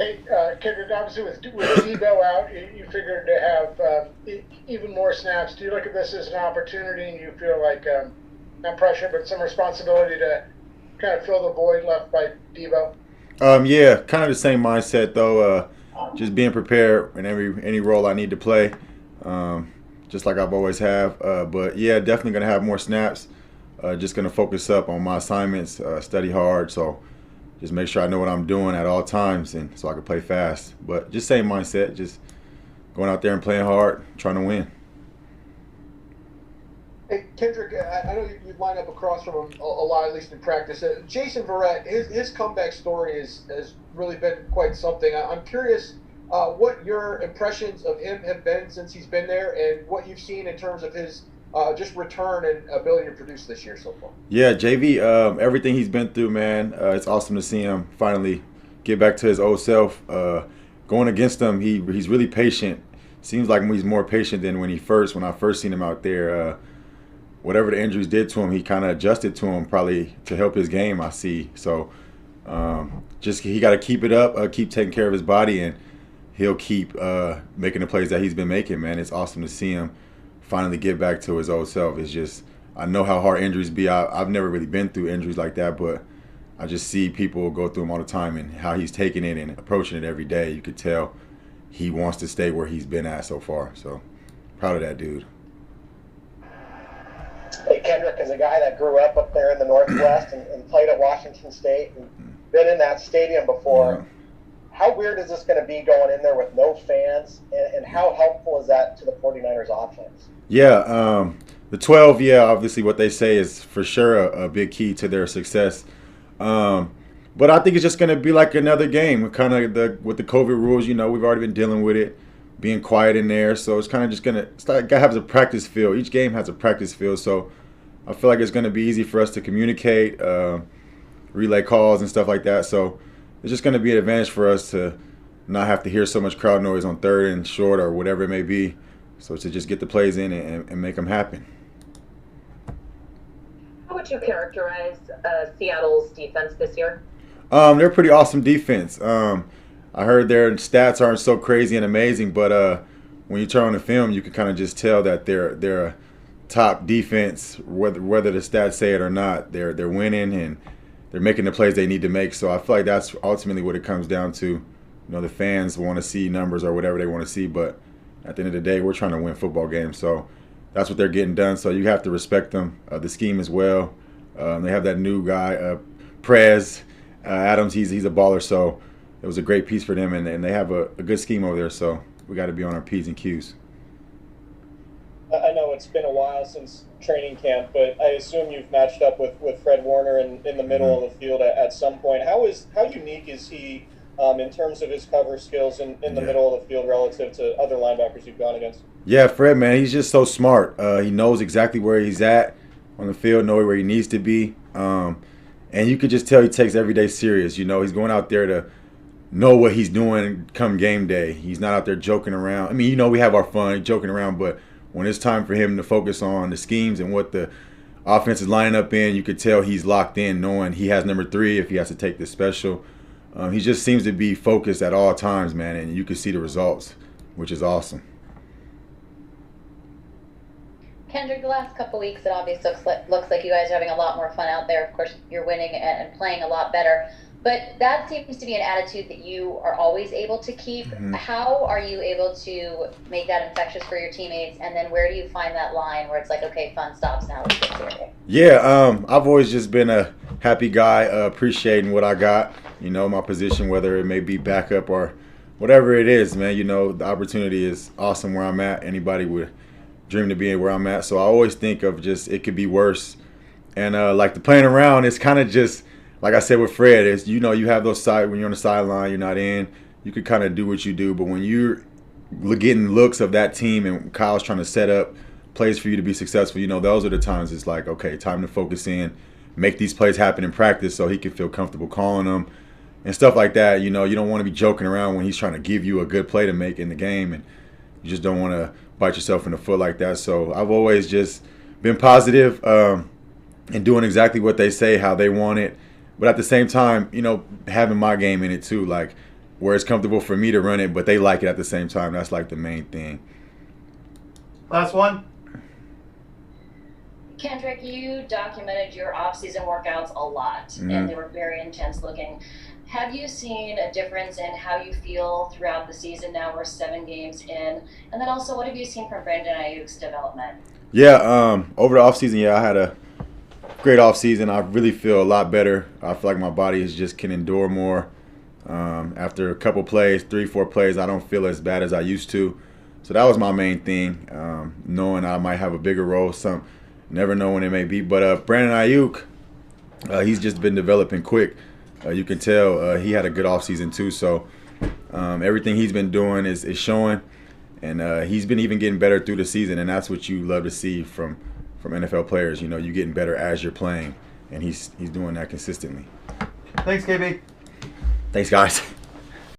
Hey, Kendrick, obviously with Debo out, you figured to have even more snaps. Do you look at this as an opportunity and you feel like not pressure, but some responsibility to kind of fill the void left by Debo? Yeah, kind of the same mindset though. Just being prepared in any role I need to play, just like I've always have. But yeah, definitely gonna have more snaps. Just gonna focus up on my assignments, study hard, so just make sure I know what I'm doing at all times, and so I can play fast. But just same mindset, just going out there and playing hard, trying to win. Hey, Kendrick, I know you line up across from him a lot, at least in practice. Jason Verrett, his comeback story has really been quite something. I'm curious what your impressions of him have been since he's been there, and what you've seen in terms of his just return and ability to produce this year so far. Yeah, JV, everything he's been through, man, it's awesome to see him finally get back to his old self. Going against him, he's really patient. Seems like he's more patient than when I first seen him out there. Whatever the injuries did to him, he kind of adjusted to him probably to help his game. I see. So just he got to keep it up, keep taking care of his body, and he'll keep making the plays that he's been making. Man, it's awesome to see him finally get back to his old self. It's just I know how hard injuries be. I've never really been through injuries like that, but I just see people go through them all the time and how he's taking it and approaching it every day. You could tell he wants to stay where he's been at so far. So proud of that dude. Hey, Kendrick is a guy that grew up there in the Northwest and played at Washington State and been in that stadium before. Yeah. How weird is this going to be going in there with no fans, and how helpful is that to the 49ers offense? Yeah, the 12, yeah, obviously what they say is for sure a big key to their success. But I think it's just going to be like another game, kind of with the COVID rules. You know, we've already been dealing with it, being quiet in there. So it's kind of just it's like has a practice field. Each game has a practice field. So I feel like it's going to be easy for us to communicate, relay calls and stuff like that. So it's just going to be an advantage for us to not have to hear so much crowd noise on third and short or whatever it may be. So to just get the plays in and make them happen. How would you characterize Seattle's defense this year? They're a pretty awesome defense. I heard their stats aren't so crazy and amazing, but when you turn on the film, you can kind of just tell that they're a top defense, whether the stats say it or not. They're winning and they're making the plays they need to make. So I feel like that's ultimately what it comes down to. You know, the fans want to see numbers or whatever they want to see, but at the end of the day, we're trying to win football games. So that's what they're getting done. So you have to respect them. The scheme as well. They have that new guy, Prez Adams. He's a baller. So it was a great piece for them, and they have a good scheme over there. So we got to be on our P's and Q's. I know it's been a while since training camp, but I assume you've matched up with Fred Warner in the middle of the field at some point. How unique is he in terms of his cover skills in the middle of the field relative to other linebackers you've gone against? Yeah, Fred, man, he's just so smart. He knows exactly where he's at on the field, know where he needs to be. And you could just tell he takes every day serious. You know, he's going out there to know what he's doing come game day. He's not out there joking around. I mean, you know, we have our fun joking around, but when it's time for him to focus on the schemes and what the offense is lining up in, you could tell he's locked in, knowing he has number 3 if he has to take this special. He just seems to be focused at all times, man, and you can see the results, which is awesome. Kendrick, the last couple weeks, it obviously looks like you guys are having a lot more fun out there. Of course, you're winning and playing a lot better. But that seems to be an attitude that you are always able to keep. Mm-hmm. How are you able to make that infectious for your teammates? And then where do you find that line where it's like, okay, fun stops now, let's get serious? Yeah, I've always just been a happy guy, appreciating what I got, you know, my position, whether it may be backup or whatever it is, man. You know, the opportunity is awesome where I'm at. Anybody would dream to be where I'm at. So I always think of just it could be worse. And like the playing around, it's kind of just, like I said with Fred, is, you know, you have those when you're on the sideline, you're not in, you could kind of do what you do. But when you're getting looks of that team and Kyle's trying to set up plays for you to be successful, you know, those are the times it's like, okay, time to focus in, make these plays happen in practice so he can feel comfortable calling them and stuff like that. You know, you don't want to be joking around when he's trying to give you a good play to make in the game, and you just don't want to bite yourself in the foot like that. So I've always just been positive and doing exactly what they say, how they want it. But at the same time, you know, having my game in it too. Like, where it's comfortable for me to run it, but they like it at the same time. That's like the main thing. Last one. Kendrick, you documented your off-season workouts a lot, and they were very intense looking. Have you seen a difference in how you feel throughout the season? Now we're 7 games in. And then also, what have you seen from Brandon Ayuk's development? Yeah, over the offseason, yeah, I had a great offseason. I really feel a lot better. I feel like my body just can endure more. After a couple plays, 3-4 plays, I don't feel as bad as I used to. So that was my main thing, knowing I might have a bigger role. Never know when it may be. But Brandon Ayuk, he's just been developing quick. You can tell he had a good offseason too. So everything he's been doing is showing. And he's been even getting better through the season. And that's what you love to see from NFL players. You know, you're getting better as you're playing. And he's doing that consistently. Thanks, KB. Thanks, guys.